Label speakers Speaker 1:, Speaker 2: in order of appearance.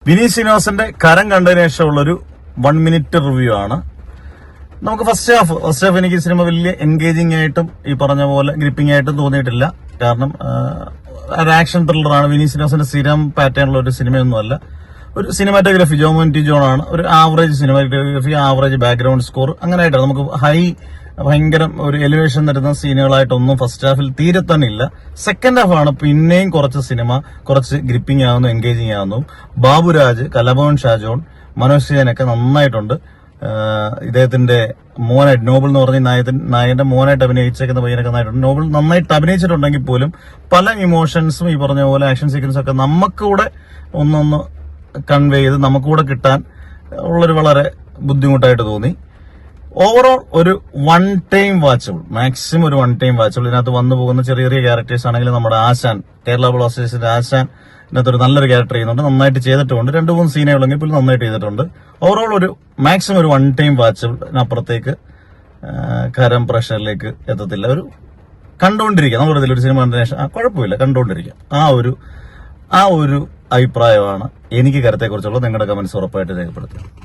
Speaker 1: വിനീത് ശ്രീനിവാസന്റെ കരം കണ്ടതിന് ശേഷമുള്ളൊരു 1 മിനിറ്റ് റിവ്യൂ ആണ്. നമുക്ക് ഫസ്റ്റ് ഹാഫ് എനിക്ക് ഈ സിനിമ വലിയ എൻഗേജിംഗ് ആയിട്ടും ഈ പറഞ്ഞ പോലെ ഗ്രിപ്പിംഗ് ആയിട്ടും തോന്നിയിട്ടില്ല. കാരണം ഒരു ആക്ഷൻ ത്രില്ലറാണ്. വിനീത് ശ്രീനിവാസന്റെ സ്ഥിരം പാറ്റേണുള്ള ഒരു സിനിമയൊന്നുമല്ല. ഒരു സിനിമാറ്റോഗ്രാഫി ജോമോൻ ടി ജോൺ ആണ്. ഒരു average cinematography, average background score, അങ്ങനെയായിട്ടാണ്. നമുക്ക് ഭയങ്കര ഒരു എലിവേഷൻ തരുന്ന സീനുകളായിട്ടൊന്നും ഫസ്റ്റ് ഹാഫിൽ തീരെ തന്നെ ഇല്ല. സെക്കൻഡ് ഹാഫാണ് പിന്നെയും കുറച്ച് ഗ്രിപ്പിംഗ് ആവുന്നു, എൻഗേജിംഗ് ആവുന്നു. ബാബുരാജ്, കലഭവൻ ഷാജോൺ, മനോജ് സിജനൊക്കെ നന്നായിട്ടുണ്ട്. ഇദ്ദേഹത്തിന്റെ മോനായിട്ട് നോബിൾ എന്ന് പറഞ്ഞ നായകന്റെ മോനായിട്ട് അഭിനയിച്ചേക്കുന്ന പയ്യനൊക്കെ നന്നായിട്ടുണ്ട്. നോബിൾ നന്നായിട്ട് അഭിനയിച്ചിട്ടുണ്ടെങ്കിൽ പോലും പല ഇമോഷൻസും ഈ പറഞ്ഞ പോലെ ആക്ഷൻ സീക്വൻസും ഒക്കെ നമുക്കൂടെ ഒന്നൊന്ന് കൺവേ ചെയ്ത് നമുക്കൂടെ കിട്ടാൻ ഉള്ളൊരു വളരെ ബുദ്ധിമുട്ടായിട്ട് തോന്നി. ഓവറോൾ ഒരു വൺ ടൈം വാച്ചബിൾ, മാക്സിമം ഒരു വൺ ടൈം വാച്ചബിൾ. ഇതിനകത്ത് വന്നു പോകുന്ന ചെറിയ ചെറിയ ക്യാരക്ടേഴ്സ് ആണെങ്കിൽ നമ്മുടെ ആശാൻ, കേരള ബ്ലാസ്റ്റേഴ്സിന്റെ ആശാൻ ഇതിനകത്തൊരു നല്ലൊരു ക്യാരക്ടർ ചെയ്യുന്നുണ്ട്, നന്നായിട്ട് ചെയ്തിട്ടുണ്ട്. 2-3 സീനേ ഉള്ളെങ്കിൽ പോലും നന്നായിട്ട് ചെയ്തിട്ടുണ്ട്. ഓവറോൾ ഒരു മാക്സിമം ഒരു വൺ ടൈം വാച്ചബിൾ. അതിനപ്പുറത്തേക്ക് കരം പ്രഷറിലേക്ക് എത്തത്തില്ല. ഒരു കണ്ടുകൊണ്ടിരിക്കുക, നമ്മുടെ ഇതിലൊരു സിനിമ കണ്ടതിന് ശേഷം കുഴപ്പമില്ല, കണ്ടുകൊണ്ടിരിക്കുക. ആ ഒരു അഭിപ്രായമാണ് എനിക്ക് കരത്തെക്കുറിച്ചുള്ളത്. നിങ്ങളുടെ കമന്റ്സ് ഉറപ്പായിട്ട് രേഖപ്പെടുത്തുക.